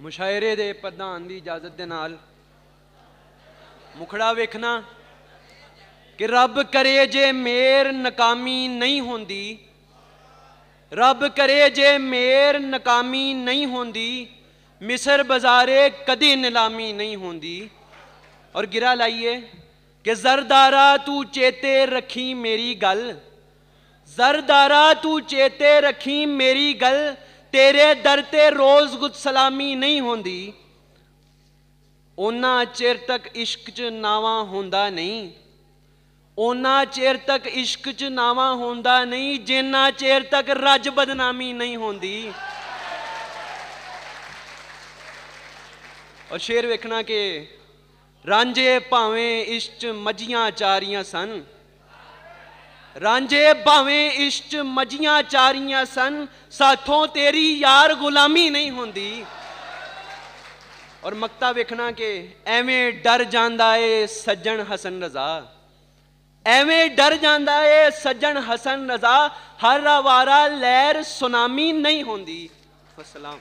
मुशायरे दे प्रधान की इजाजत के नाल मुखड़ा वेखना कि रब करे जे मेर नकामी नहीं होंदी, रब करे जे मेर नकामी नहीं होंदी, मिसर बाजारे कदी नीलामी नहीं होंदी। और गिरा लाइए कि जरदारा तू चेते रखी मेरी गल, जरदारा तू चेते रखी मेरी गल, तेरे दर ते रोज गुद सलामी नहीं होंदी। ओना चेर तक इश्क च नावा होंदा नहीं, ओना चेर तक इश्क च नावा होंदा नहीं, जिन्ना चेर तक रज बदनामी नहीं होंदी। और शेर वेखना के रांझे भावें इश्क च मजियां चारियां सन, रांझे भावें इश्क च मजियां चारियां सन, साथों तेरी यार गुलामी नहीं होंदी। और मक्ता वेखना के एवें डर जांदा है सज्जन हसन रजा, एवें डर जांदा है सज्जन हसन रजा, हर वारा लहर सुनामी नहीं होंदी। अस्सलाम।